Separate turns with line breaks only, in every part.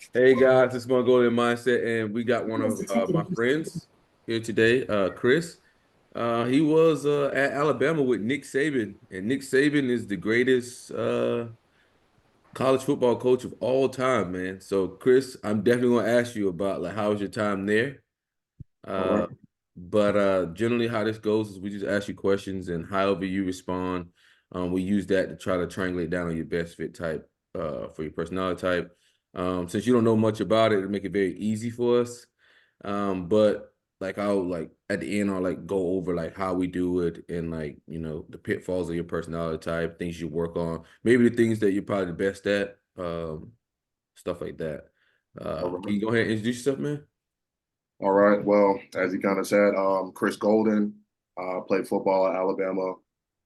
Hey guys, it's Mongolian Mindset, and we got one of my friends here today, Chris. He was at Alabama with Nick Saban, and Nick Saban is the greatest college football coach of all time, man. So, Chris, I'm definitely going to ask you about like how was your time there?
All
Uh,
right.
but generally, how this goes is we just ask you questions, and however you respond, we use that to try to triangulate down on your best fit type for your personality type. Since you don't know much about it, it'll make it very easy for us. But like I'll like at the end, I'll like go over like how we do it and like the pitfalls of your personality type, things you work on, maybe the things that you're probably the best at, stuff like that.
All
Can
right.
you go ahead and introduce yourself, man?
All right. Well, as you kind of said, Chris Golden played football at Alabama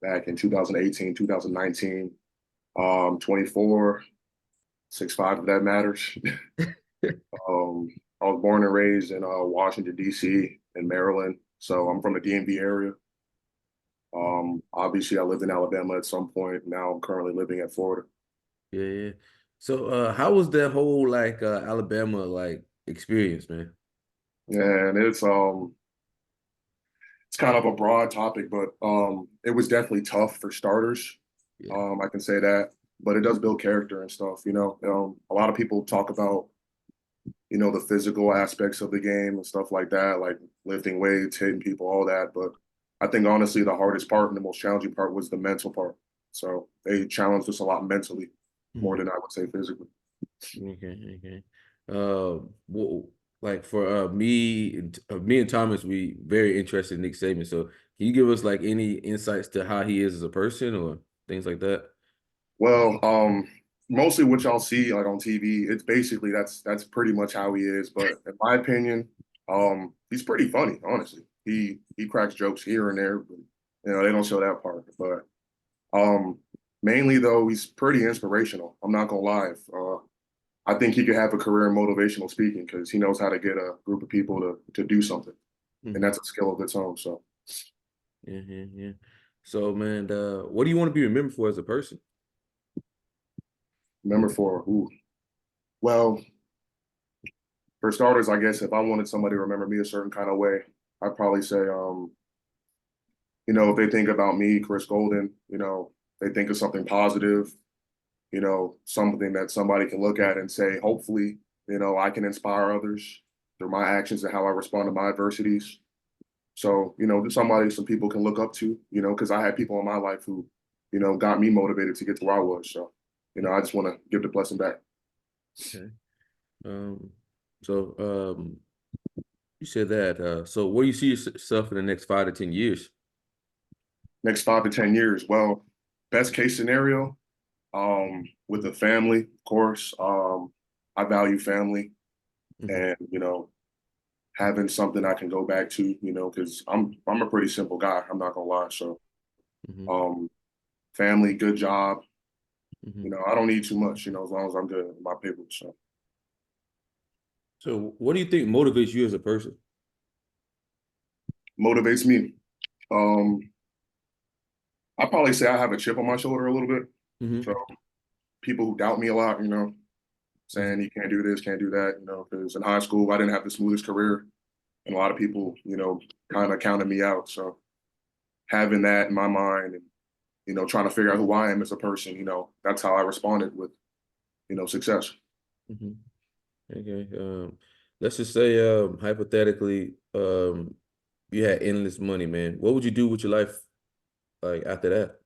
back in 2018, 2019. 24, 6'5", if that matters. um, I was born and raised in Washington, D.C. in Maryland. So I'm from the DMV area. Obviously, I lived in Alabama at some point. Now I'm currently living in Florida.
Yeah, yeah. So, how was that whole like Alabama like experience, man?
And it's kind of a broad topic, but it was definitely tough for starters.
Yeah.
I can say that, but it does build character and stuff. A lot of people talk about the physical aspects of the game and stuff like that, like lifting weights, hitting people, all that. But I think honestly, the hardest part and the most challenging part was the mental part. So they challenged us a lot mentally more
Mhm.
than I would say physically.
Okay, okay. Well, like for me and Thomas, we very interested in Nick Saban. So, can you give us like any insights to how he is as a person or things like that?
Well, mostly what y'all see like on TV, it's basically that's pretty much how he is. But in my opinion, he's pretty funny, honestly. He cracks jokes here and there, but they don't show that part. But mainly though, he's pretty inspirational. I'm not gonna lie. I think he could have a career in motivational speaking because he knows how to get a group of people to do something, and
Mhm.
that's a skill of its own. So
Yeah, yeah, yeah. So, man, what do you want to be remembered for as a person?
remember well, for starters, I guess if I wanted somebody to remember me a certain kind of way, I'd probably say, if they think about me, Chris Golden, they think of something positive, something that somebody can look at and say, hopefully, I can inspire others through my actions and how I respond to my adversities. So, just somebody some people can look up to, because I had people in my life who, got me motivated to get to where I was. So, I just want to give the blessing back.
Okay. Um, so you said that. So where do you see yourself in the next 5 to 10 years?
Next 5 to 10 years, well, best case scenario, with a family, of course. I value family
Hmm.
and, having something I can go back to, because I'm a pretty simple guy. I'm not gonna lie. So,
Hmm.
um, family, good job.
Hmm.
I don't need too much. As long as I'm good with my people. So,
So what do you think motivates you as a person?
motivates me. Um, I probably say I have a chip on my shoulder a little bit.
Hmm.
So, people who doubt me a lot, saying
Hmm.
you can't do this, can't do that, because in high school I didn't have the smoothest career, and a lot of people, kind of counted me out. So, having that in my mind and trying to figure out who I am as a person, that's how I responded with, success.
Hmm. Okay. Let's just say, hypothetically, you had endless money, man. What would you do with your life like after that?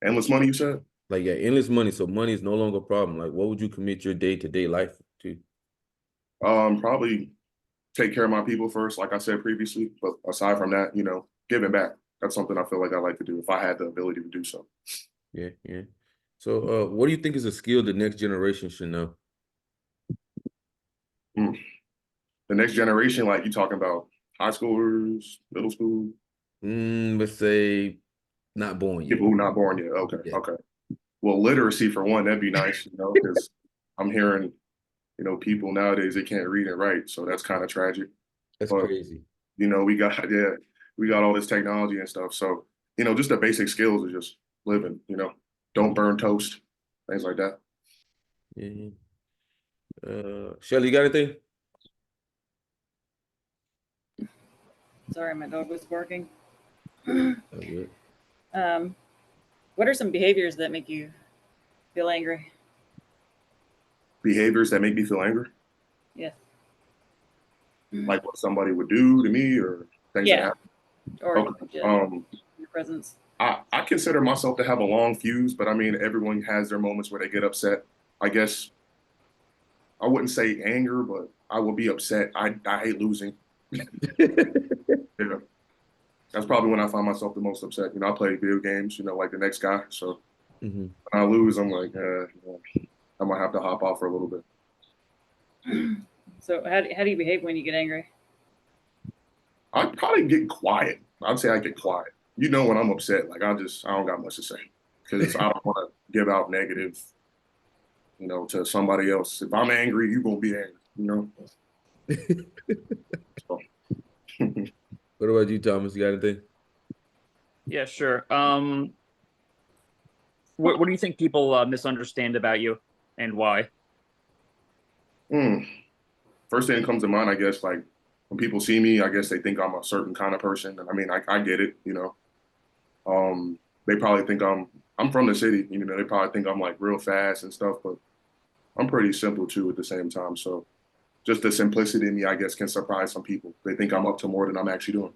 Endless money, you said?
Like, yeah, endless money, so money is no longer a problem. Like, what would you commit your day-to-day life to?
Probably take care of my people first, like I said previously. But aside from that, giving back. That's something I feel like I like to do if I had the ability to do so.
Yeah, yeah. So, what do you think is a skill the next generation should know?
Mm. The next generation, like you talking about high schoolers, middle school,
Let's say not born yet.
people who not born yet. Okay,
Yeah,
okay. Well, literacy for one, that'd be nice, because I'm hearing, people nowadays they can't read and write, so that's kind of tragic.
that's
But
crazy.
we got yeah, we got all this technology and stuff. So, just the basic skills of just living, don't burn toast, things like that.
Yeah. Shelly, you got anything?
Sorry, my dog was barking.
Oh, good.
What are some behaviors that make you feel angry?
Behaviors that make me feel angry,
Yes.
like what somebody would do to me or things that
Yeah.
happen.
Or
Okay.
just your presence.
I consider myself to have a long fuse, but I mean, everyone has their moments where they get upset. I guess I wouldn't say anger, but I will be upset. I hate losing. Yeah. That's probably when I find myself the most upset. You know, I play video games, you know, like the next guy. So
Mhm.
when I lose, I'm like, I might have to hop off for a little bit.
So how do you behave when you get angry?
I'd probably get quiet. I'd say I get quiet. You know, when I'm upset, like I don't got much to say because I don't want to give out negative, you know, to somebody else. If I'm angry, you gonna be angry, you know. So,
What about you, Thomas? You got anything?
Yeah, sure. What do you think people misunderstand about you and why?
mm, first thing that comes to mind, I guess, like when people see me, I guess they think I'm a certain kind of person, and I mean, I get it, you know. They probably think I'm from the city, you know. They probably think I'm like real fast and stuff, but I'm pretty simple too at the same time. So just the simplicity in me, I guess, can surprise some people. They think I'm up to more than I'm actually doing.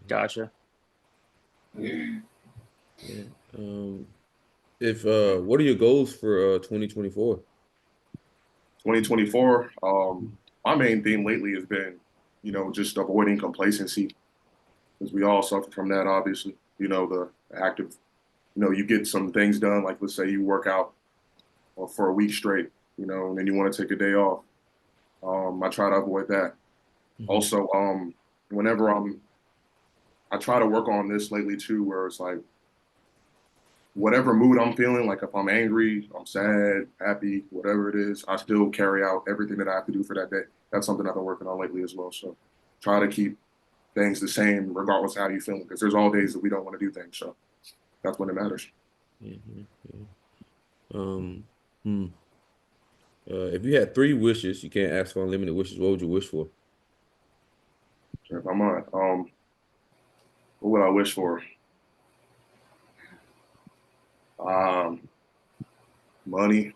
Gotcha.
Yeah. If what are your goals for 2024?
2024, my main theme lately has been, you know, just avoiding complacency because we all suffer from that, obviously. You know, the active, you know, you get some things done, like let's say you work out for a week straight, you know, and then you want to take a day off. I try to avoid that. Also, whenever I try to work on this lately too, where it's like whatever mood I'm feeling, like if I'm angry, I'm sad, happy, whatever it is, I still carry out everything that I have to do for that day. That's something I've been working on lately as well. So try to keep things the same regardless of how you feeling, because there's all days that we don't want to do things. So that's when it matters.
Mm-hmm. Yeah. Um, hmm. If you had three wishes, you can't ask for unlimited wishes. What would you wish for?
If I'm on, what would I wish for? Um, money,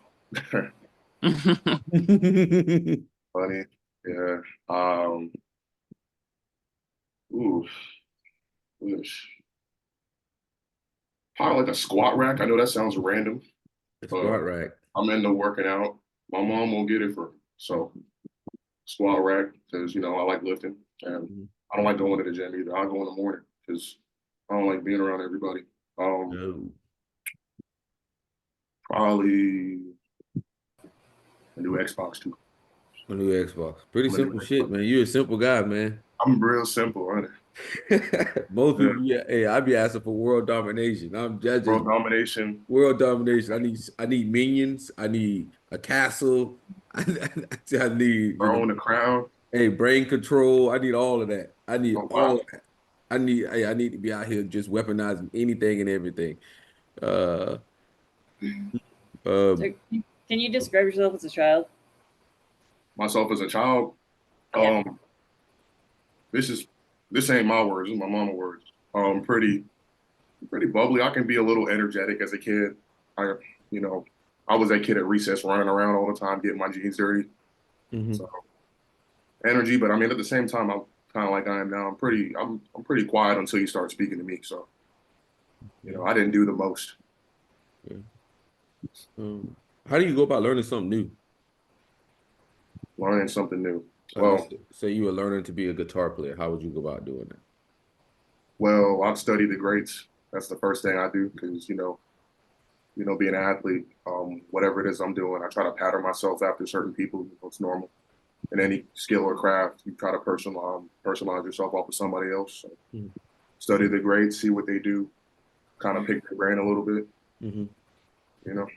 money. Yeah. Um, ooh, wish. Probably like a squat rack. I know that sounds random,
It's
but
squat rack.
I'm into working out. My mom won't get it for me. So squat rack because you know I like lifting and
Mhm.
I don't like going to the gym either. I go in the morning because I don't like being around everybody.
No,
Probably a new Xbox too.
a new Xbox. Pretty
I'm a new
simple shit,
Xbox.
man. You're a simple guy, man.
I'm real simple, right?
Most
Yeah.
people, yeah, hey, I be asking for world domination. I'm just
World domination.
world domination. I need minions. I need a castle. I need,
Throwing the crown.
hey, brain control. I need all of that. I need
Oh
all
wow.
of that. I need to be out here just weaponizing anything and everything. Uh,
So
um,
can you describe yourself as a child?
Myself as a child.
Yeah.
Um, this is this ain't my words. This is my mama words. Pretty bubbly. I can be a little energetic as a kid. I, you know, I was that kid at recess running around all the time, getting my jeans dirty.
mhm.
So energy, but I mean, at the same time, I'm kind of like I am now. I'm pretty quiet until you start speaking to me. So, you
Yeah,
know, I didn't do the most.
yeah. Um, how do you go about learning something new?
Learning something new.
Like, let's
Well,
say you were learning to be a guitar player. How would you go about doing that?
I'd study the greats. That's the first thing I do because being an athlete, whatever it is I'm doing, I try to pattern myself after certain people. It's normal. In any skill or craft, you try to personalize yourself off of somebody else. So
Mhm.
study the greats, see what they do, kind of pick their brain a little bit.
Mhm.
You know,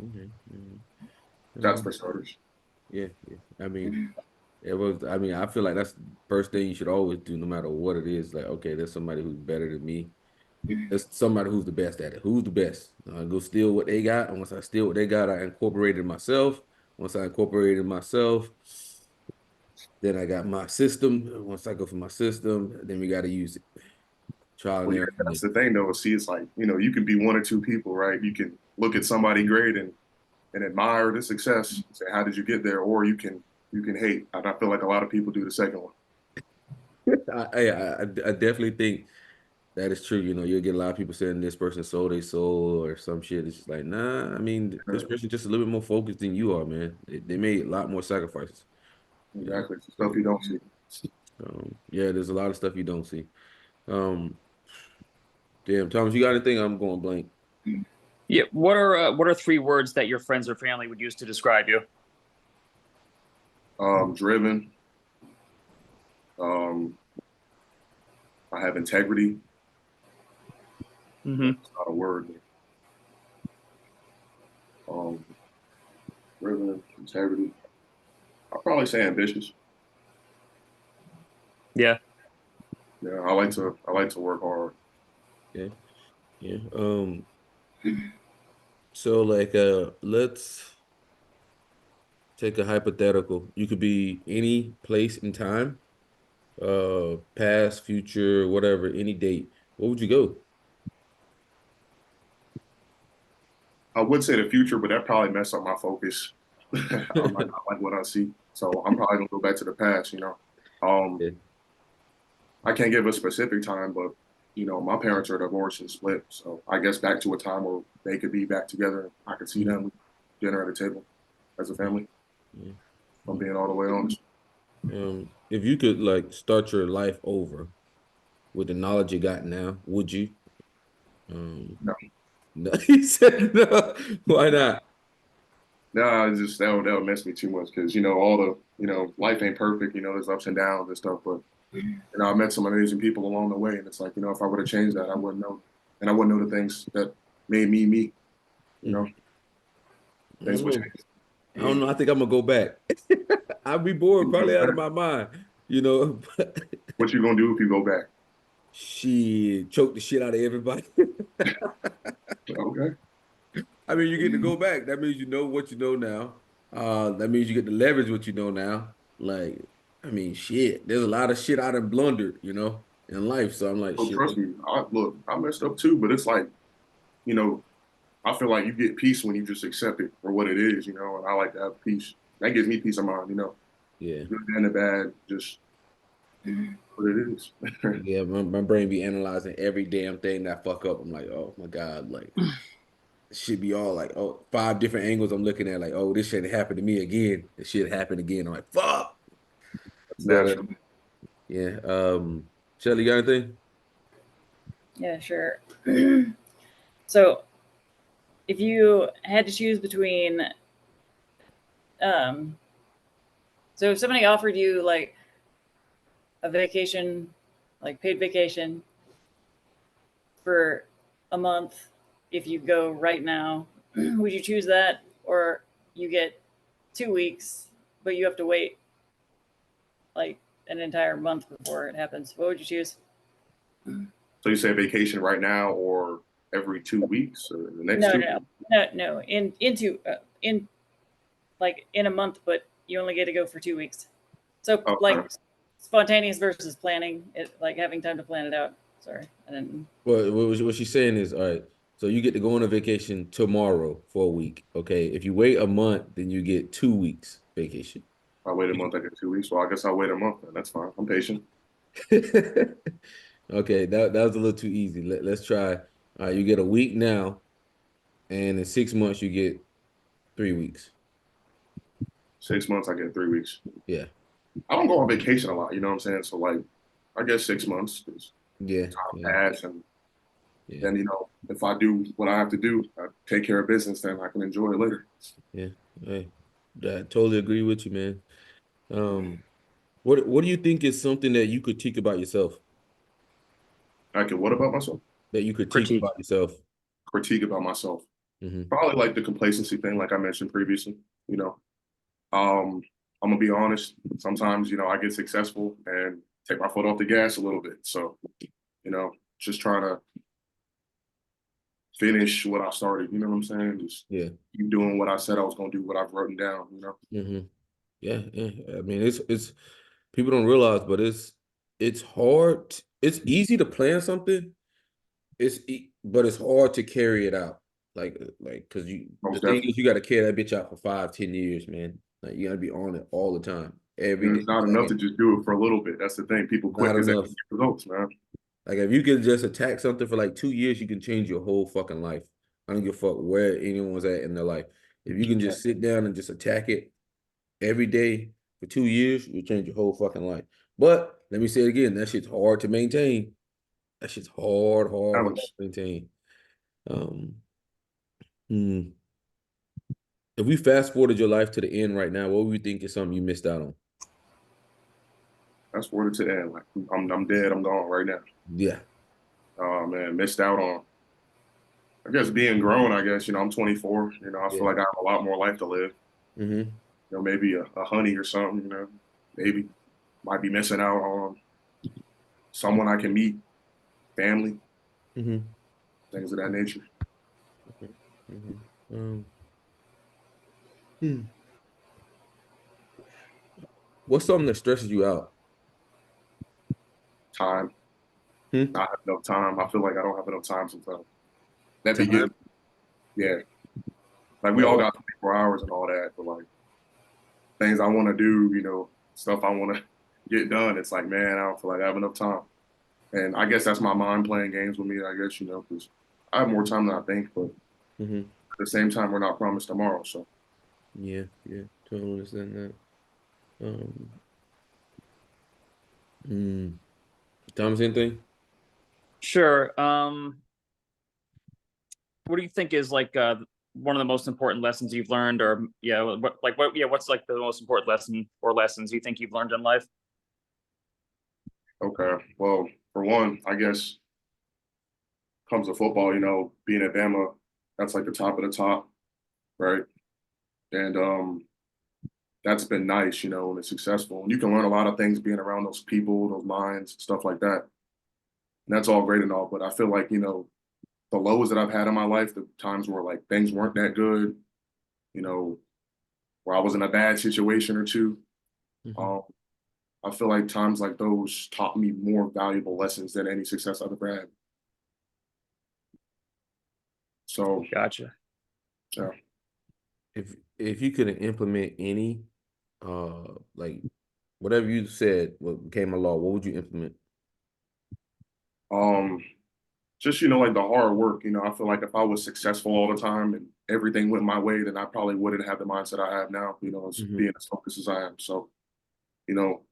Okay. Mhm.
that's for starters.
Yeah, yeah. I mean, it was. I mean, I feel like that's the first thing you should always do, no matter what it is. Like, okay, there's somebody who's better than me. It's somebody who's the best at it. Who's the best? I go steal what they got, and once I steal what they got, I incorporated myself. Once I incorporated myself, then I got my system. Once I go for my system, then we got to use it. Trial and
Well, yeah,
error.
that's the thing though. See, it's like, you can be one or two people, right? You can look at somebody great and admire the success, say, how did you get there? Or you can hate. And I feel like a lot of people do the second one.
I definitely think that is true. You'll get a lot of people saying this person sold their soul or some shit. It's just like, nah, I mean, this person just a little bit more focused than you are, man. They made a lot more sacrifices.
Exactly. It's stuff you don't see.
Yeah, there's a lot of stuff you don't see. Um, Damn, Thomas, you got anything? I'm going blank.
Yeah. What are 3 words that your friends or family would use to describe you?
Driven. I have integrity.
Mm-hmm.
It's not a word. Driven, integrity. I'll probably say ambitious.
Yeah.
Yeah, I like to work hard.
Yeah, yeah. So like, let's take a hypothetical. You could be any place in time, past, future, whatever, any date. What would you go?
I would say the future, but that probably mess up my focus. I might not like what I see, so I'm probably gonna go back to the past.
Yeah.
I can't give a specific time, but my parents are divorced and split, so I guess back to a time where they could be back together. I could see them dinner at a table as a family.
Yeah.
If I'm being all the way honest.
If you could like start your life over with the knowledge you got now, would you?
No,
No, he said no. Why not?
no, it's just that would mess me too much because all the life ain't perfect. There's ups and downs and stuff, but I met some amazing people along the way, and it's like if I would have changed that, I wouldn't know, and I wouldn't know the things that made me me.
I
Things
don't
would
know.
change.
I don't know. I think I'm gonna go back. I'd be bored, probably out of my mind.
What you gonna do if you go back?
Shit, choke the shit out of everybody.
Okay.
I mean, you get to go back. That means you know what you know now. That means you get to leverage what you know now. Like, I mean, shit. There's a lot of shit I done blundered, in life. So I'm like,
So
shit.
trust me, I messed up too, but it's like, you know, I feel like you get peace when you just accept it for what it is, and I like to have peace. That gives me peace of mind.
Yeah,
Good and the bad, just what it is.
yeah. My brain be analyzing every damn thing that I fuck up. I'm like, oh my god, like it should be all like, oh, 5 different angles I'm looking at. Like, oh, this shit happened to me again. This shit happened again. I'm like, fuck.
That's
But
natural.
yeah. Shelly, you got anything?
Yeah, sure. So if you had to choose between, so if somebody offered you like a vacation, like paid vacation for a month, if you go right now, would you choose that? Or you get 2 weeks, but you have to wait like an entire month before it happens? What would you choose?
So you say vacation right now or every 2 weeks or the next
No,
2 weeks?
no. In like in a month, but you only get to go for 2 weeks. So
Okay.
like spontaneous versus planning, it like having time to plan it out. Sorry, I didn't.
Well, what she's saying is, all right, so you get to go on a vacation tomorrow for a week. Okay. If you wait a month, then you get 2 weeks vacation.
I wait a month, I get 2 weeks. Well, I guess I'll wait a month then. That's fine. I'm patient.
Okay, that was a little too easy. Let's try. All right, you get a week now, and in 6 months you get 3 weeks.
6 months, I get 3 weeks.
Yeah,
I don't go on vacation a lot, you know what I'm saying? So like I guess 6 months is
yeah,
time
yeah,
pass and
yeah,
then if I do what I have to do, I take care of business, then I can enjoy it later.
yeah. Hey, I totally agree with you, man. What do you think is something that you critique about yourself?
I can what about myself?
That you critique
Critique.
about yourself?
Critique about myself.
Hmm.
Probably like the complacency thing, like I mentioned previously. You know, um, I'm gonna be honest. Sometimes, I get successful and take my foot off the gas a little bit. So, just trying to finish what I started. You know what I'm saying? Just
Yeah.
keep doing what I said I was gonna do, what I've written down. You know.
Yeah, yeah. I mean, it's people don't realize, but it's hard. It's easy to plan something. But it's hard to carry it out. Like, cause the
Most
thing
definitely.
is, you got to carry that bitch out for 5, 10 years, man. Like, you got to be on it all the time, every
And
day.
it's not enough to just do it for a little bit. That's the thing. People quit
Not
because they
enough.
don't get results, man.
Like, if you can just attack something for like 2 years, you can change your whole fucking life. I don't give a fuck where anyone's at in their life. If you can just sit down and just attack it every day for 2 years, you'll change your whole fucking life. But let me say it again, that shit's hard to maintain. That shit's hard to maintain. Um, hmm. If we fast forwarded your life to the end right now, what would you think is something you missed out on?
That's word to the end. Like I'm dead. I'm gone right now.
Yeah.
Oh man, missed out on. I guess being grown. I guess I'm 24. I feel
Yeah.
like I have a lot more life to live.
Mm-hmm.
Maybe a honey or something. Maybe might be missing out on someone I can meet, family,
Mm-hmm.
things of that nature.
Mm-hmm. Hmm. What's something that stresses you out?
Time.
Hmm?
Not have enough time. I feel like I don't have enough time sometimes. That begins.
Time?
Yeah. Like we all
Oh,
got 24 hours and all that, but like things I want to do, stuff I want to get done. It's like, man, I don't feel like I have enough time. And I guess that's my mind playing games with me, I guess, because I have more time than I think, but
mm-hmm.
at the same time, we're not promised tomorrow. So,
Yeah, yeah, totally understand that. Um, hmm. Thomas, anything?
Sure. What do you think is like one of the most important lessons you've learned, or what's like the most important lesson or lessons you think you've learned in life?
okay. Well, for one, I guess comes to football, being at Bama, that's like the top of the top, right? And that's been nice, and it's successful. And you can learn a lot of things being around those people, those minds, stuff like that. And that's all great and all. But I feel like, the lows that I've had in my life, the times where like things weren't that good, you know, where I was in a bad situation or two.
Mm-hmm.
I feel like times like those taught me more valuable lessons than any success I've ever had. So,
Gotcha.
yeah.
If you could implement any, like whatever you said, what became a law, what would you implement?
Um, just like the hard work. I feel like if I was successful all the time and everything went my way, then I probably wouldn't have the mindset I have now. As
Mm-hmm.
being as focused as I am. So, you know,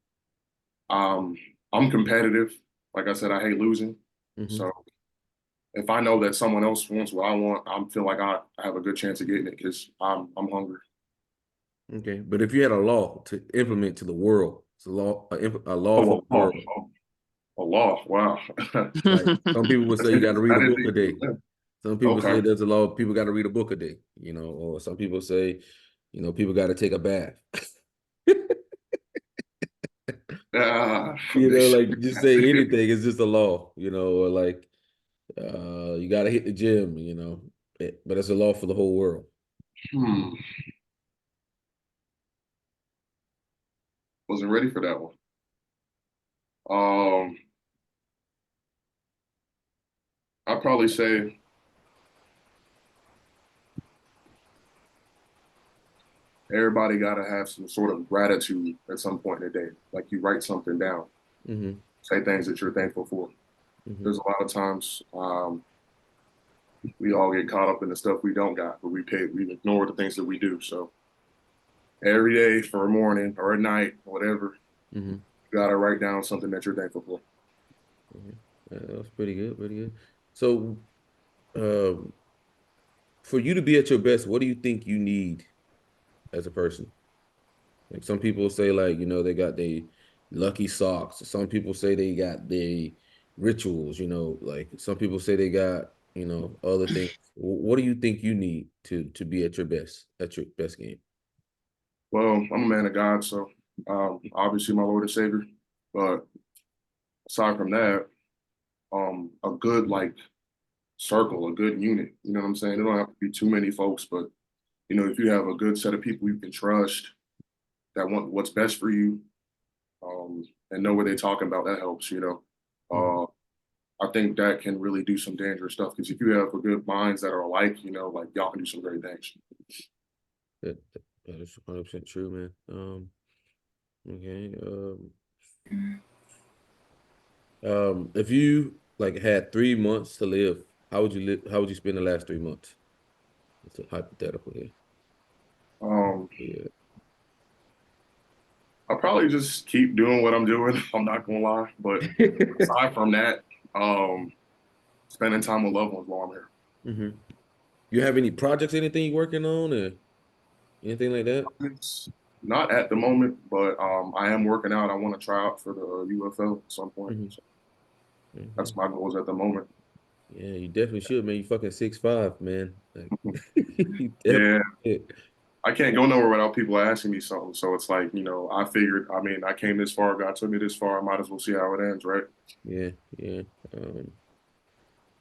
um, I'm competitive. Like I said, I hate losing.
Mm-hmm.
So if I know that someone else wants what I want, I feel like I have a good chance of getting it because I'm hungry.
Okay, but if you had a law to implement to the world, it's a law for
Oh,
the world.
a law. Wow.
Like some people would say, you got to read a
That is
book a day.
interesting.
Some people say
Okay.
there's a law, people got to read a book a day. Or some people say, people got to take a bath. Like just say anything. It's just a law. Or like you got to hit the gym. But it's a law for the whole world.
Hmm. Wasn't ready for that one. I'd probably say everybody got to have some sort of gratitude at some point in the day. Like you write something down,
Mm-hmm.
say things that you're thankful for.
Mm-hmm.
There's a lot of times we all get caught up in the stuff we don't got, but we ignore the things that we do. So every day for a morning or a night, whatever,
Mm-hmm.
you got to write down something that you're thankful for.
Mm-hmm. That was pretty good. Pretty good. So, um, for you to be at your best, what do you think you need as a person? Like some people say, like, they got the lucky socks. Some people say they got the rituals, like some people say they got, other things. What do you think you need to be at your best game?
Well, I'm a man of God, so obviously my Lord and Savior. But aside from that, a good like circle, a good unit. You know what I'm saying? It don't have to be too many folks, but you know, if you have a good set of people you can trust that want what's best for you, and know what they're talking about, that helps. You know, I think that can really do some dangerous stuff because if you have a good minds that are alike, you know, like y'all can do some great things.
That is 100% true, man. Okay. If you like had 3 months to live, how would you live? How would you spend the last 3 months? It's a hypothetical here.
Um,
Yeah.
I'll probably just keep doing what I'm doing. I'm not gonna lie, but aside from that, spending time with loved ones while I'm here.
Mm-hmm. You have any projects, anything you working on, or anything like that?
It's not at the moment, but I am working out. I want to try out for the UFL at some point.
Mm-hmm.
So
Mm-hmm.
that's my goals at the moment.
Yeah, you definitely should, man. You fucking 6'5", man. Like, you definitely
Yeah,
should.
I can't go nowhere without people asking me something. So it's like, you know, I figured, I mean, I came this far, God took me this far. I might as well see how it ends, right?
Yeah, yeah.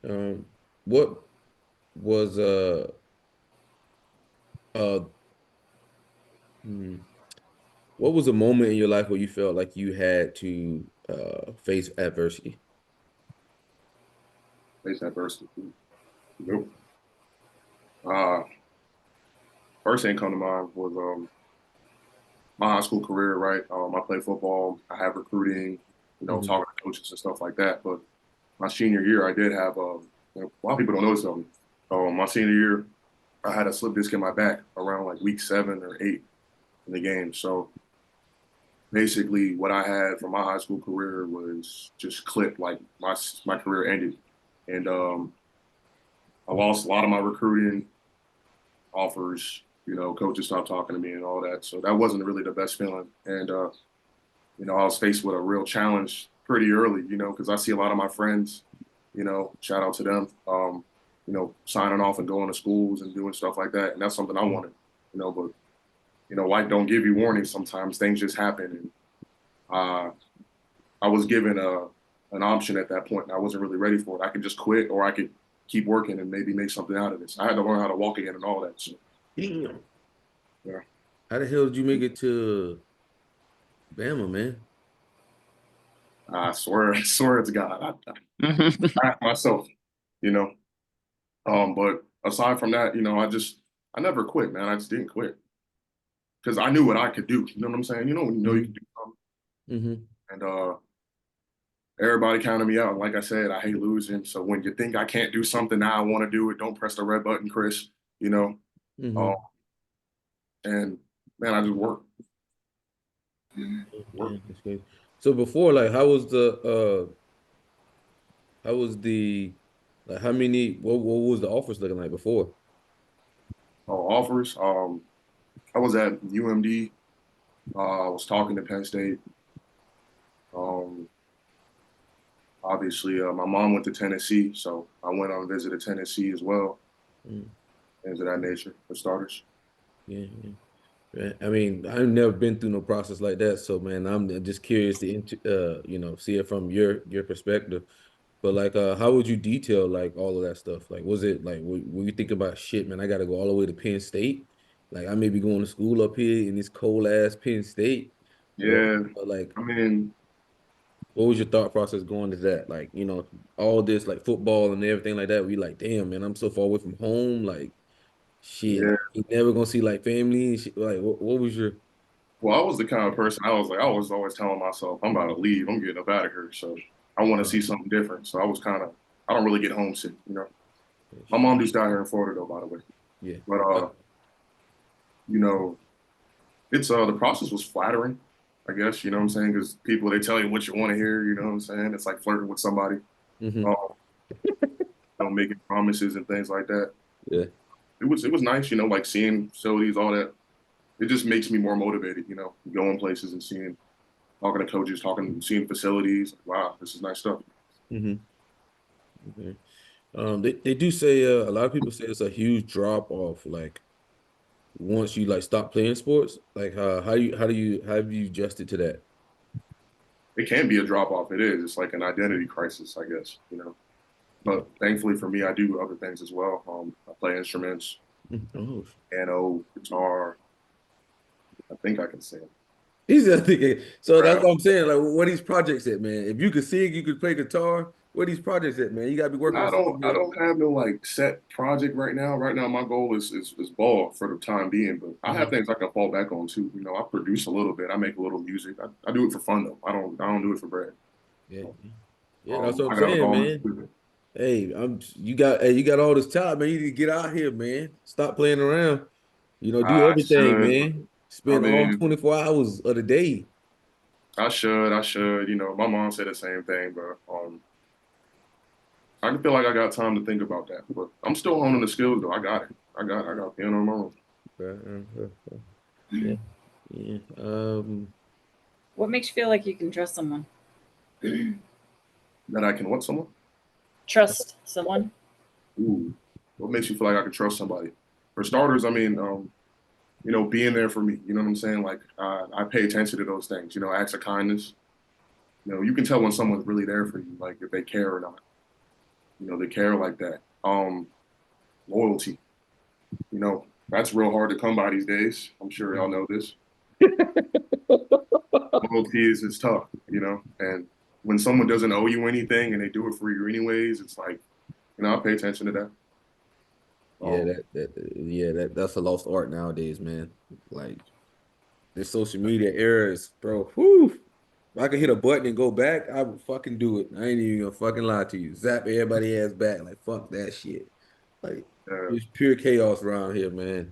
Um, what was uh hmm, what was a moment in your life where you felt like you had to face adversity?
Face adversity. Nope. Uh, First thing come to mind was my high school career, right? I played football. I have recruiting, you know,
Mm-hmm.
talking to coaches and stuff like that. But my senior year, I did have you know, a lot of people don't know something. My senior year, I had a slip disc in my back around like week 7 or 8 in the game. So basically, what I had for my high school career was just clipped. Like my career ended, and I lost a lot of my recruiting offers. You know, coaches stopped talking to me and all that. So that wasn't really the best feeling. And you know, I was faced with a real challenge pretty early. You know, because I see a lot of my friends. You know, shout out to them. You know, signing off and going to schools and doing stuff like that, and that's something I wanted. You know, but you know, life don't give you warnings. Sometimes things just happen, and uh, I was given an option at that point, and I wasn't really ready for it. I could just quit, or I could keep working and maybe make something out of this. I had to learn how to walk again and all that. So,
Damn.
yeah,
How the hell did you make it to Bama, man?
I swear, I swear to God,
Mhm.
I myself, you know. But aside from that, you know, I never quit, man. I just didn't quit because I knew what I could do. You know what I'm saying? You know, when you know you can do something,
Mm-hmm.
and everybody counted me out. Like I said, I hate losing. So when you think I can't do something now, I want to do it. Don't press the red button, Chris. You know.
Mm-hmm.
Um, and man, I just work. Work.
Man, that's crazy. So before, like, how was the like how many what was the offers looking like before?
Offers. I was at UMD. I was talking to Penn State. Um, Obviously, my mom went to Tennessee, so I went on and visited Tennessee as well.
Mm,
Things of that nature, for starters.
yeah, yeah. Right. I mean, I've never been through no process like that, so man, I'm just curious to see it from your perspective. But like, how would you detail like all of that stuff? Like, was it like were you thinking about shit, man? I got to go all the way to Penn State. Like, I may be going to school up here in this cold ass Penn State, or
Yeah,
like,
I mean,
what was your thought process going to that? Like, all this like football and everything like that. We like, damn, man, I'm so far away from home. Like, shit,
yeah.
like, you never gonna see like family and shit. Like, what was your
Well, I was the kind of person I was always telling myself, I'm about to leave. I'm getting up out of here. So I want to see something different. So I don't really get homesick. You know, my mom just died here in Florida, though, by the way.
yeah.
But you know, it's the process was flattering, I guess. You know what I'm saying? Because people they tell you what you want to hear. You know what I'm saying? It's like flirting with somebody.
Hmm.
Um, Making promises and things like that.
Yeah.
It was nice, you know, like seeing facilities, all that. It just makes me more motivated, you know, going places and talking to coaches, seeing facilities. Wow, this is nice stuff.
Hmm. Okay. They do say a lot of people say it's a huge drop off like once you like stop playing sports. Like how have you adjusted to that?
It can be a drop off. It is. It's like an identity crisis, I guess. You know, But thankfully for me, I do other things as well. I play instruments,
Oh,
piano, guitar. I think I can sing.
he's just thinking. So that's
Rap.
what I'm saying. Like, what these projects at, man? If you could sing, you could play guitar. What these projects at, man? You gotta be working on something.
I don't have no like set project right now. Right now, my goal is ball for the time being. But I have things I can fall back on too. You know, I produce a little bit. I make a little music. I do it for fun though. I don't do it for bread.
Yeah, yeah, that's what I'm
I got a
saying,
ball.
man. Hey, you got all this talent, man. You need to get out here, man. Stop playing around. You know, do
I
everything,
should.
man.
I
Spend all
mean,
24 hours of the day.
I should. I should. You know, my mom said the same thing, but I feel like I got time to think about that. But I'm still honing the skills though. I got it. I got piano on my own.
Yeah, yeah.
What makes you feel like you can trust someone?
That I can what someone?
Trust someone?
Ooh. What makes you feel like I can trust somebody? For starters, I mean, you know, being there for me. You know what I'm saying? Like I pay attention to those things. You know, acts of kindness. You know, you can tell when someone's really there for you, like if they care or not. You know, they care like that. Loyalty. You know, that's real hard to come by these days. I'm sure y'all know this. Loyalty is tough, you know, and when someone doesn't owe you anything and they do it for you anyways, it's like, you know, I pay attention to that.
Yeah, that's a lost art nowadays, man. Like this social media era is, bro. Whew. If I could hit a button and go back, I would fucking do it. I ain't even gonna fucking lie to you. Zap everybody ass back. Like fuck that shit. Like
Uh,
it's pure chaos around here, man.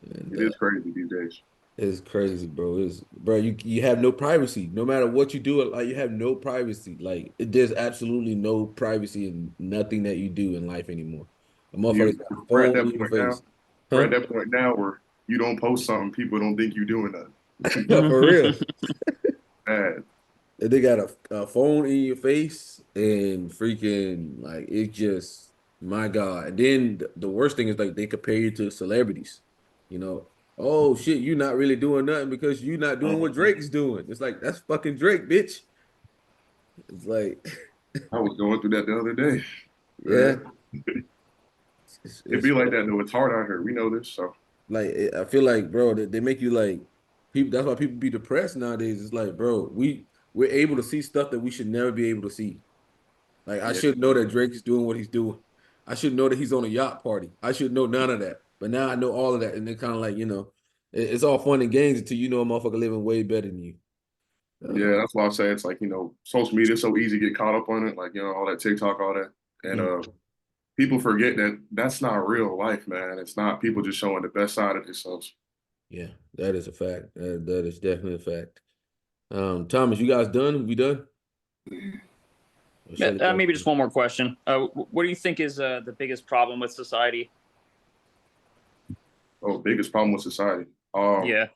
And
it is crazy these days.
it's crazy, bro. It's bro, you have no privacy. No matter what you do, like you have no privacy. Like there's absolutely no privacy in nothing that you do in life anymore. A motherfucker's got a
We're at
phone
that
in your
point now.
face.
We're
Huh?
at that point now where you don't post something, people don't think you're doing that.
For real.
Bad.
They got a phone in your face and freaking like it just my God. And then the worst thing is like they compare you to celebrities. You know, oh shit, you're not really doing nothing because you're not doing what Drake's doing. It's like that's fucking Drake, bitch. It's like
I was going through that the other day.
yeah,
It
it's
be like that though. It's hard out here. We know this. So
like I feel like bro, they make you like people. That's why people be depressed nowadays. It's like bro, we're able to see stuff that we should never be able to see. Like I
yeah,
should know that Drake is doing what he's doing. I should know that he's on a yacht party. I should know none of that. But now I know all of that, and it's kind of like it's all fun and games until you know a motherfucker living way better than you.
yeah, that's why I say it's like, you know, social media is so easy to get caught up on it, like, you know, all that TikTok, all that. And
Mm.
people forget that that's not real life, man. It's not people just showing the best side of themselves.
Yeah, that is a fact. That is definitely a fact. Thomas, you guys done? We done? Or Shelly got
Maybe just
something?
one more question. What do you think is the biggest problem with society?
Oh, biggest problem with society.
Yeah.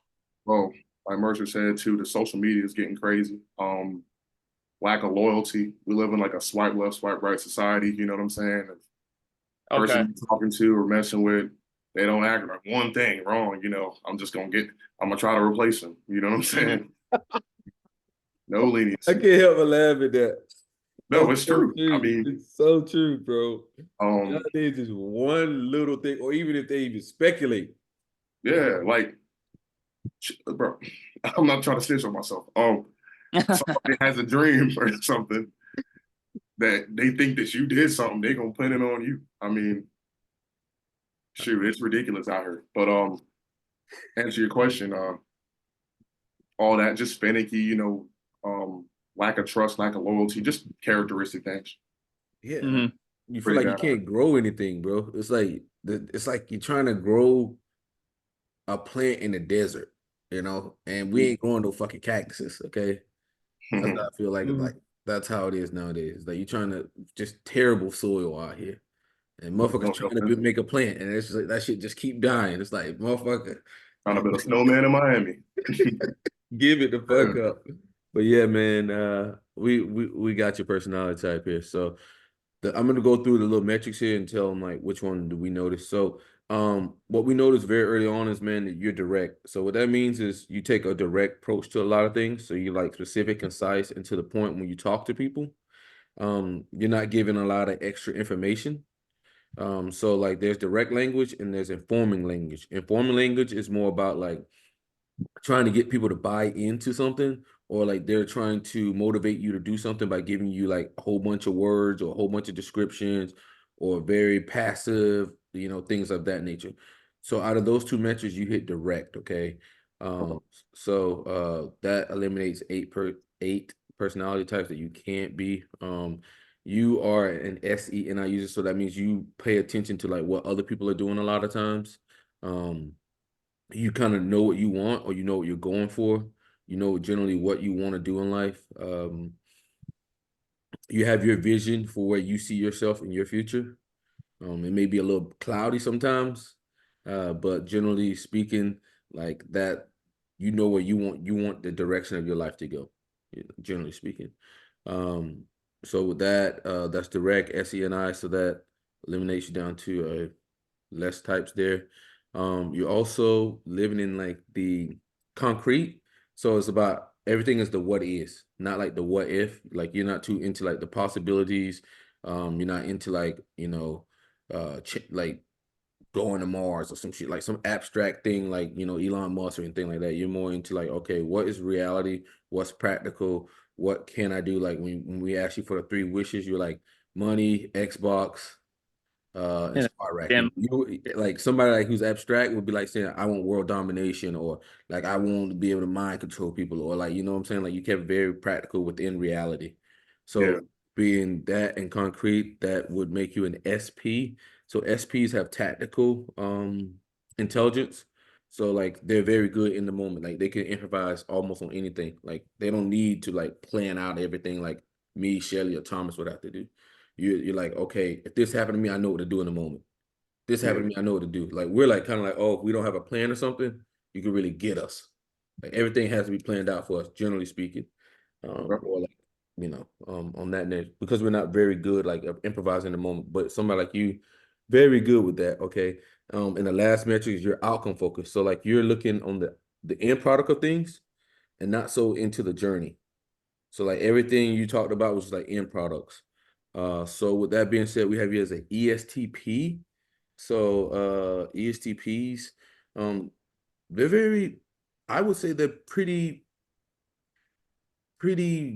Well, like Mercer said too, the social media is getting crazy. Lack of loyalty. We live in like a swipe left, swipe right society. You know what I'm saying? If the
Okay.
person you're talking to or messing with, they don't act like one thing wrong. You know, I'm gonna try to replace them. You know what I'm saying? No
I
leniency.
can't help but laugh at that.
No,
That's
it's
so
true. I
true.
mean,
It's so true, bro.
um,
Nowadays, just one little thing, or even if they even speculate.
yeah, like, bro, I'm not trying to snitch on myself. Somebody has a dream or something that they think that you did something, they gonna put it on you. I mean, shoot, it's ridiculous out here. But answer your question, all that just finicky, you know, lack of trust, lack of loyalty, just characteristic things.
Yeah,
hmm
you feel
Pretty
like you
bad.
can't grow anything, bro. It's like you're trying to grow a plant in the desert, and we ain't growing no fucking cactuses, okay? That's how I feel like it's like that's how it is nowadays. It's like you're trying to just terrible soil out here. And motherfuckers
No,
trying to make a plant, and it's just like that shit just keep dying. It's like motherfucker,
trying to build a snowman in Miami.
give it the fuck
Yeah.
up. But yeah, man, we got your personality type here. So I'm gonna go through the little metrics here and tell them like which one do we notice. So what we noticed very early on is, man, that you're direct. So what that means is you take a direct approach to a lot of things. So you like specific, concise, and to the point when you talk to people. you're not given a lot of extra information. So like there's direct language and there's informing language. Informing language is more about like trying to get people to buy into something, or like they're trying to motivate you to do something by giving you like a whole bunch of words or a whole bunch of descriptions, or very passive, things of that nature. So out of those two metrics, you hit direct. Okay. So that eliminates eight personality types that you can't be. You are an SENI user, so that means you pay attention to like what other people are doing a lot of times. You kind of know what you want, or you know what you're going for. You know generally what you want to do in life. You have your vision for where you see yourself in your future. It may be a little cloudy sometimes, but generally speaking, like that, where you want the direction of your life to go, generally speaking. So with that, that's direct SENI, so that eliminates you down to less types there. You're also living in like the concrete. So it's about everything is the what is, not like the what if. Like you're not too into like the possibilities. You're not into like, like going to Mars or some shit, like some abstract thing like, Elon Musk or anything like that. You're more into like, okay, what is reality? What's practical? What can I do? Like when we ask you for the three wishes, you're like money, Xbox, and
Yeah.
spot rack.
Damn.
Like somebody like who's abstract would be like saying, I want world domination, or like I want to be able to mind control people, or like, you know what I'm saying? Like you kept very practical within reality.
Yeah.
So being that in concrete, that would make you an SP. So SPs have tactical intelligence. So like they're very good in the moment. Like they can improvise almost on anything. Like they don't need to like plan out everything like me, Shelly, or Thomas would have to do. You're like, okay, if this happened to me, I know what to do in the moment. This
Yeah.
happened to me, I know what to do. Like we're like kind of like, oh, if we don't have a plan or something, you can really get us. Like everything has to be planned out for us, generally speaking. Or like, on that net, because we're not very good like improvising in the moment. But somebody like you, very good with that. Okay. And the last metric is your outcome focus. So like you're looking on the end product of things and not so into the journey. So like everything you talked about was like end products. So with that being said, we have you as an ESTP. So ESTPs, they're very, I would say they're pretty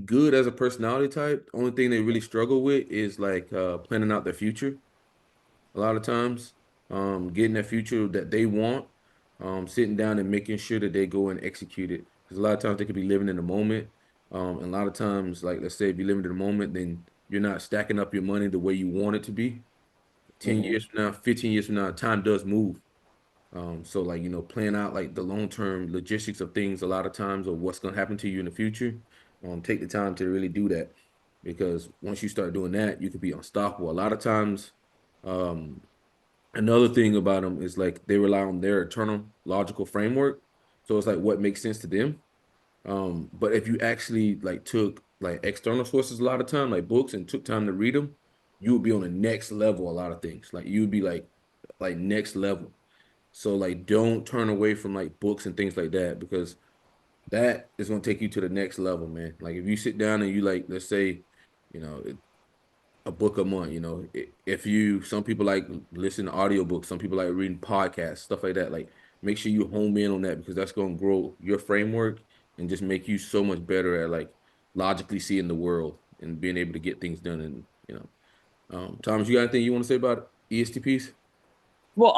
good as a personality type. The only thing they really struggle with is like planning out their future. A lot of times, getting that future that they want, sitting down and making sure that they go and execute it. Because a lot of times they could be living in the moment. And a lot of times, like let's say if you're living in the moment, then you're not stacking up your money the way you want it to be. 10
Mhm.
years from now, 15 years from now, time does move. So like, plan out like the long-term logistics of things a lot of times, or what's going to happen to you in the future. Take the time to really do that, because once you start doing that, you could be unstoppable. A lot of times, um, another thing about them is like they rely on their internal logical framework. So it's like what makes sense to them. But if you actually like took like external sources a lot of time, like books, and took time to read them, you would be on the next level. A lot of things like you would be like next level. So like don't turn away from like books and things like that, because that is going to take you to the next level, man. Like if you sit down and you like, let's say, you know, a book a month, if you, some people like listen to audiobooks, some people like reading podcasts, stuff like that. Like make sure you home in on that, because that's going to grow your framework and just make you so much better at like logically seeing the world and being able to get things done. And, Thomas, you got anything you want to say about ESTPs?
Well,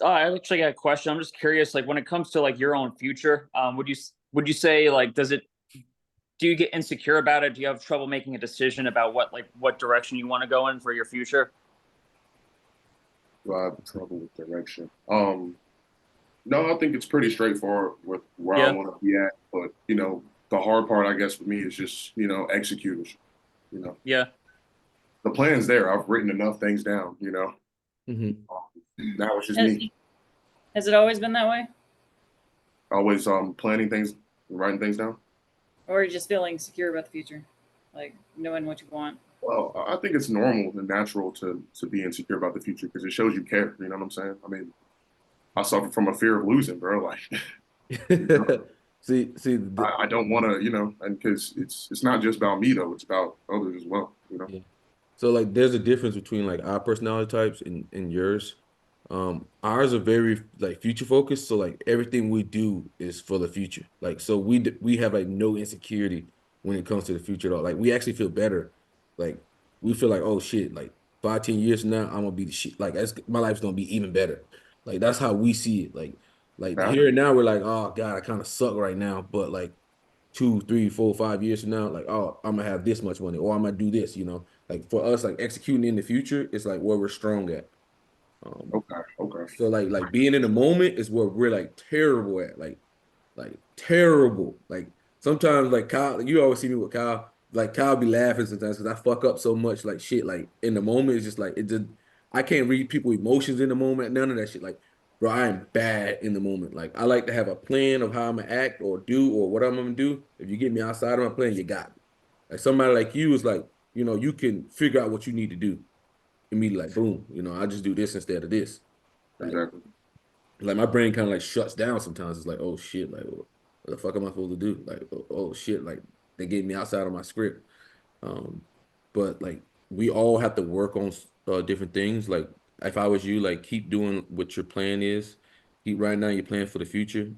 I actually got a question. I'm just curious, like when it comes to like your own future, would you say like, do you get insecure about it? Do you have trouble making a decision about what direction you want to go in for your future?
Do I have trouble with direction? No, I think it's pretty straightforward with where I
Yeah.
want to be at. But the hard part, I guess, for me is just execution.
Yeah.
The plan's there. I've written enough things down.
Mm-hmm.
Now it's just
Has,
me
has it always been that way?
always planning things, writing things down.
Or are you just feeling secure about the future? Like knowing what you want?
Well, I think it's normal and natural to be insecure about the future because it shows you care. You know what I'm saying? I mean, I suffer from a fear of losing, bro. Like,
See,
I don't want to, you know, and because it's not just about me though, it's about others as well, you know.
yeah. So like there's a difference between like our personality types and yours. Ours are very like future focused, so like everything we do is for the future. Like so we have like no insecurity when it comes to the future at all. Like we actually feel better. Like we feel like, oh shit, like 5, 10 years from now, I'm gonna be the shit. Like my life's gonna be even better. Like that's how we see it. Like
That,
here and now we're like, oh God, I kind of suck right now. But like 2, 3, 4, 5 years from now, like, oh, I'm gonna have this much money, or I'm gonna do this, you know. Like for us, like executing in the future, it's like where we're strong at. Um,
okay, okay.
so like being in the moment is where we're like terrible at, like terrible. Like sometimes like Kyle, you always see me with Kyle. Like Kyle be laughing sometimes because I fuck up so much. Like shit, like in the moment, it's just like it just I can't read people emotions in the moment. None of that shit. Like, bro, I am bad in the moment. Like I like to have a plan of how I'm gonna act or do or what I'm gonna do. If you get me outside of my plan, you got me. Like somebody like you is like, you know, you can figure out what you need to do. Immediately, like boom, you know, I just do this instead of this. Like
Exactly.
like my brain kind of like shuts down sometimes. It's like, oh shit, like what the fuck am I supposed to do? Like, oh shit, like they gave me outside of my script. Um, but like we all have to work on different things. Like if I was you, like keep doing what your plan is. Keep writing down your plan for the future.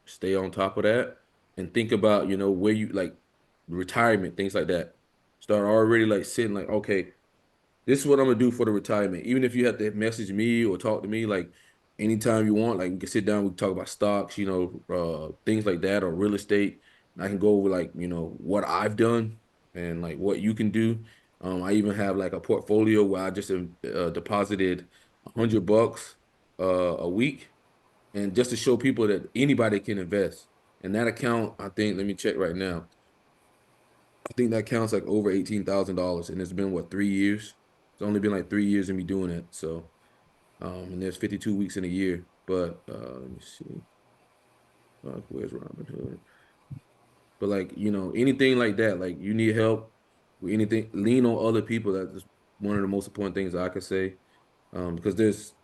Stay on top of that and think about, you know, where you like retirement, things like that. Start already like sitting like, okay, this is what I'm gonna do for the retirement. Even if you have to message me or talk to me, like anytime you want, like we can sit down, we can talk about stocks, you know, things like that, or real estate. And I can go over like, you know, what I've done and like what you can do. I even have like a portfolio where I just deposited $100 a week, and just to show people that anybody can invest. And that account, I think, let me check right now. I think that counts like over $18,000, and it's been what 3 years. It's only been like 3 years of me doing it. So, and there's 52 weeks in a year. But let me see. Where's Robin Hood? But like you know, anything like that, like you need help with anything, lean on other people. That's one of the most important things I could say. Because there's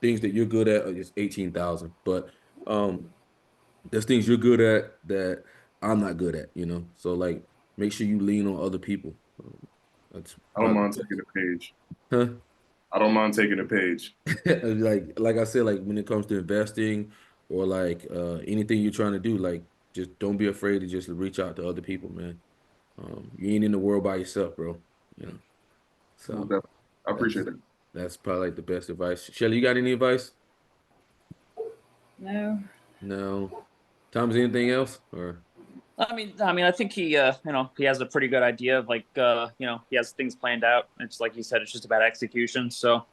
things that you're good at. It's 18,000, but um, there's things you're good at that I'm not good at. You know, so like make sure you lean on other people. That's
I don't
probably
mind taking a page.
huh?
I don't mind taking a page.
Like I said, like when it comes to investing or like anything you're trying to do, like just don't be afraid to just reach out to other people, man. You ain't in the world by yourself, bro. You know.
Most
So
definitely. I appreciate
that's
it.
that's probably like the best advice. Shelly, you got any advice?
No.
No. Thomas, anything else? Or
I think he, you know, he has a pretty good idea of like, you know, he has things planned out. It's like you said, it's just about execution. So,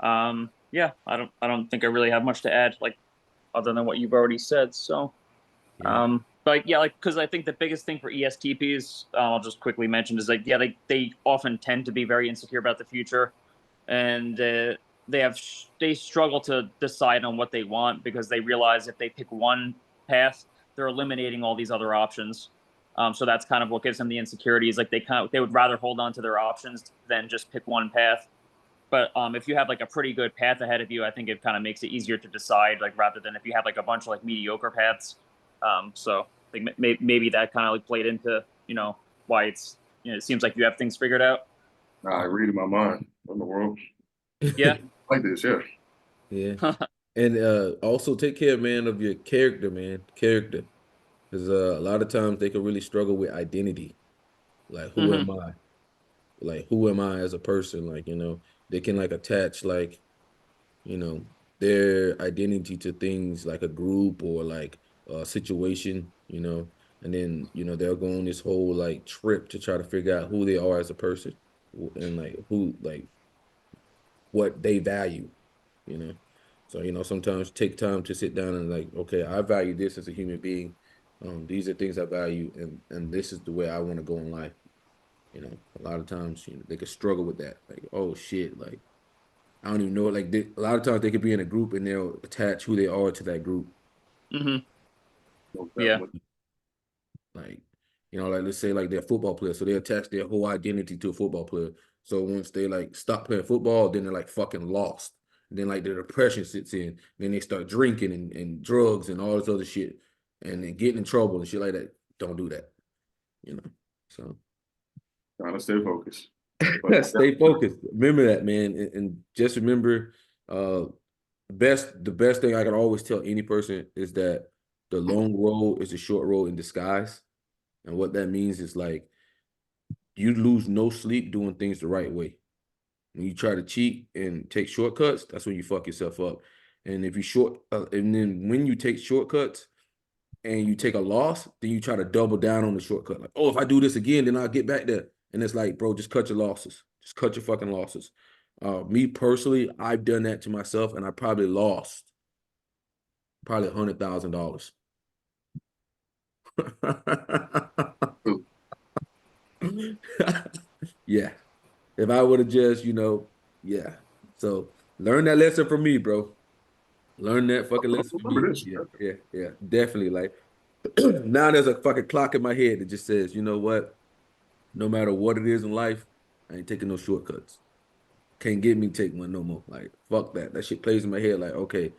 yeah, I don't think I really have much to add, like, other than what you've already said. So,
yeah.
but yeah, like, because I think the biggest thing for ESTPs, I'll just quickly mention is like, yeah, they often tend to be very insecure about the future, and they struggle to decide on what they want because they realize if they pick one path, they're eliminating all these other options. So that's kind of what gives them the insecurities. Like they would rather hold on to their options than just pick one path. But if you have like a pretty good path ahead of you, I think it kind of makes it easier to decide, like rather than if you have like a bunch of like mediocre paths. So I think maybe that kind of like played into, you know, why it's, you know, it seems like you have things figured out.
Nah, I read in my mind. What in the world?
Yeah.
Like this, yeah.
Yeah. And also take care, man, of your character, man. Character. Because a lot of times they can really struggle with identity. Like who
Hmm.
am I? Like who am I as a person? Like, you know, they can like attach like, you know, their identity to things like a group or like a situation, you know, and then, you know, they'll go on this whole like trip to try to figure out who they are as a person and like who like what they value, you know. So, you know, sometimes take time to sit down and like, okay, I value this as a human being. These are things I value and this is the way I want to go in life. You know, a lot of times, you know, they could struggle with that. Like, oh shit, like I don't even know. Like a lot of times they could be in a group and they'll attach who they are to that group.
Hmm.
Most
Yeah.
definitely.
Like, you know, like let's say like they're a football player, so they attach their whole identity to a football player. So once they like stop playing football, then they're like fucking lost. And then like their depression sits in. Then they start drinking and drugs and all this other shit. and then getting in trouble and shit like that. Don't do that. So
Trying to stay focused. But
stay focused. Remember that, man, and just remember, the best thing I can always tell any person is that the long road is a short road in disguise, and what that means is like you lose no sleep doing things the right way. When you try to cheat and take shortcuts, that's when you fuck yourself up. And if you and then when you take shortcuts and you take a loss, then you try to double down on the shortcut. Like, oh, if I do this again, then I'll get back there. And it's like, bro, just cut your losses. Just cut your fucking losses. Me personally, I've done that to myself, and I probably lost probably $100,000. Yeah. If I would have just, yeah. So learn that lesson from me, bro. Learn that fucking lesson from me.
remember this.
Yeah, definitely. Like now there's a fucking clock in my head that just says, you know what? No matter what it is in life, I ain't taking no shortcuts. Can't get me to take one no more. Like, fuck that. That shit plays in my head like, okay,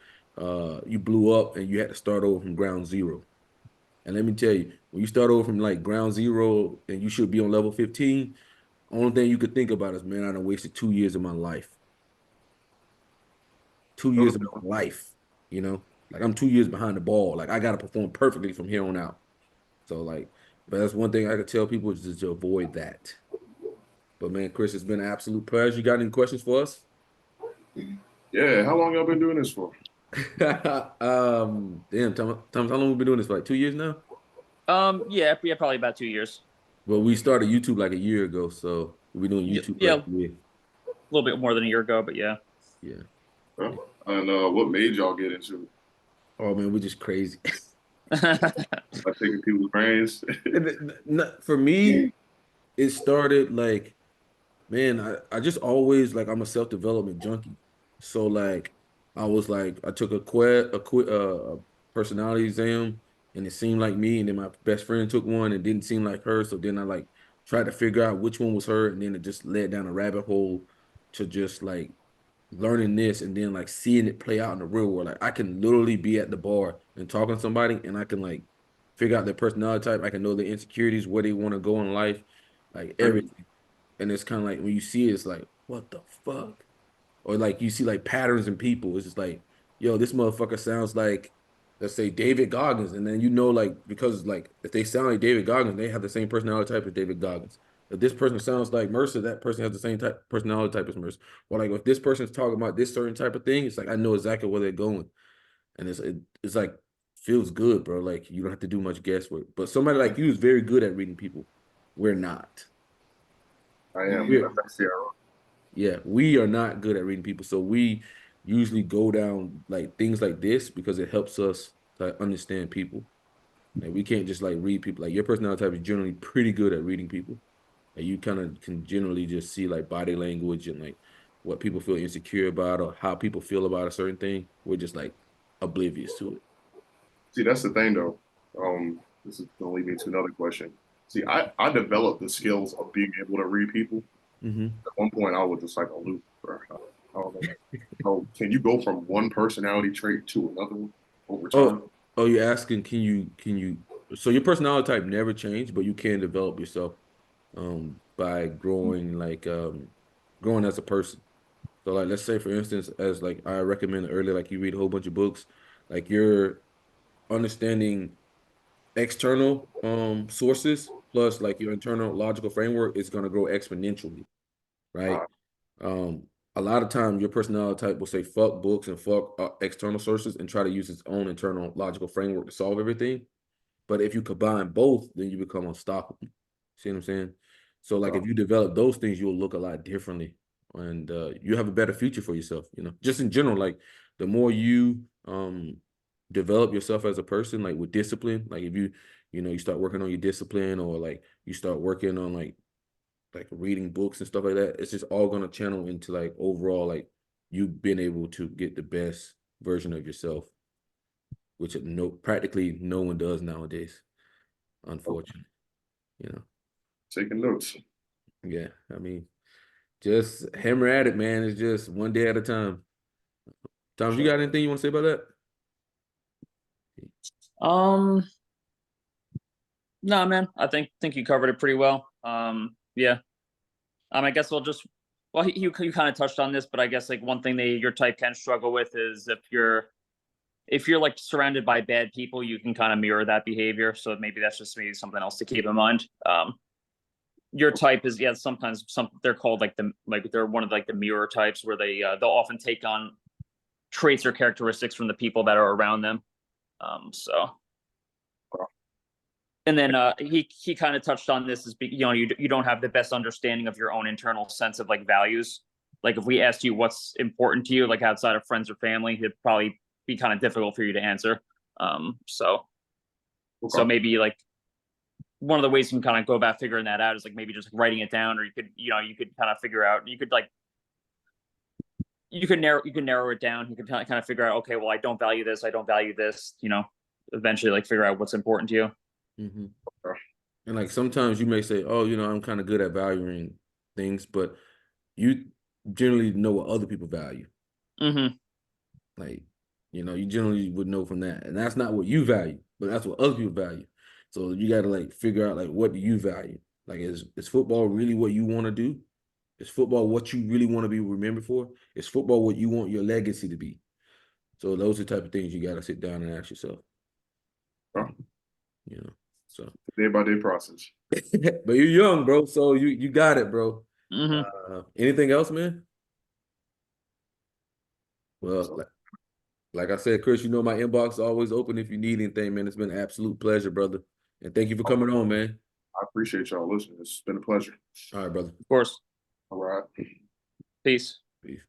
you blew up and you had to start over from ground zero. And let me tell you, when you start over from like ground zero and you should be on level 15, only thing you could think about is, man, I done wasted 2 years of my life. 2 years of my life, Like I'm 2 years behind the ball. Like I gotta perform perfectly from here on out. So like, but that's one thing I could tell people is just to avoid that. But man, Chris, it's been an absolute pleasure. You got any questions for us?
Yeah, how long y'all been doing this for?
Damn, Thomas, how long we been doing this for? Like 2 years now?
Yeah, probably about 2 years.
Well, we started YouTube like a year ago, so we've been doing YouTube
Yeah,
like a year.
a little bit more than a year ago, but yeah.
Yeah.
Huh? And what made y'all get into it?
Oh man, we're just crazy.
Like taking people's brains?
For me, it started like, man, I just always like I'm a self-development junkie. So like I was like I took a personality exam and it seemed like me, and then my best friend took one and didn't seem like her. So then I like tried to figure out which one was her, and then it just led down a rabbit hole to just like learning this and then like seeing it play out in the real world. Like I can literally be at the bar and talking to somebody and I can like figure out their personality type. I can know their insecurities, where they want to go in life, like everything. And it's kind of like when you see it, it's like, what the fuck? Or like you see like patterns in people. It's just like, yo, this motherfucker sounds like, let's say David Goggins. And then like because like if they sound like David Goggins, they have the same personality type as David Goggins. If this person sounds like Mercer, that person has the same type personality type as Mercer. Or like if this person's talking about this certain type of thing, it's like I know exactly where they're going. And it's like feels good, bro. Like you don't have to do much guesswork. But somebody like you is very good at reading people. We're not.
I am. That's
Yeah, we are not good at reading people. So we usually go down like things like this because it helps us to understand people. And we can't just like read people. Like your personality type is generally pretty good at reading people. And you kind of can generally just see like body language and like what people feel insecure about or how people feel about a certain thing. We're just like oblivious to it.
See, that's the thing though. This is gonna lead me to another question. See, I developed the skills of being able to read people.
Mm-hmm.
At one point, I was just like a loop. I don't know. So, can you go from one personality trait to another one over time?
You're asking, so your personality type never changed, but you can develop yourself by growing as a person. So like let's say for instance, as like I recommended earlier, like you read a whole bunch of books, like you're understanding external sources plus like your internal logical framework is gonna grow exponentially, right?
Uh,
Um, a lot of times your personality type will say fuck books and fuck external sources and try to use its own internal logical framework to solve everything. But if you combine both, then you become unstoppable. See what I'm saying? So like if you develop those things, you'll look a lot differently and you have a better future for yourself, just in general, like the more you develop yourself as a person, like with discipline, like if you start working on your discipline or like you start working on like reading books and stuff like that, it's just all gonna channel into like overall like you've been able to get the best version of yourself, which practically no one does nowadays, unfortunately.
Taking notes.
Yeah, I mean, just hammer at it, man. It's just one day at a time. Tom, you got anything you want to say about that?
No, man, I think you covered it pretty well. Yeah. I guess we'll just, well, you kind of touched on this, but I guess like one thing your type can struggle with is if you're like surrounded by bad people, you can kind of mirror that behavior. So maybe that's just maybe something else to keep in mind. Your type is, yeah, sometimes they're called they're one of like the mirror types, where they'll often take on traits or characteristics from the people that are around them. So. And then he kind of touched on this, as you don't have the best understanding of your own internal sense of like values. Like if we asked you what's important to you, like outside of friends or family, it'd probably be kind of difficult for you to answer. So maybe like one of the ways you can kind of go about figuring that out is like maybe just writing it down, or you could kind of figure out, you could narrow it down. You could kind of figure out, okay, well, I don't value this, eventually like figure out what's important to you.
Mm-hmm. And like sometimes you may say, oh, I'm kind of good at valuing things, but you generally know what other people value.
Mm-hmm.
Like, you generally would know from that. And that's not what you value, but that's what other people value. So you got to like figure out like, what do you value? Like, is football really what you want to do? Is football what you really want to be remembered for? Is football what you want your legacy to be? So those are the type of things you got to sit down and ask yourself. So
day by day process.
But you're young, bro. So you got it, bro.
Mm-hmm.
Anything else, man? Well, like I said, Chris, my inbox is always open if you need anything, man. It's been an absolute pleasure, brother. And thank you for coming on, man.
I appreciate y'all listening. It's been a pleasure.
All right, brother.
Of course.
All right.
Peace.
Peace.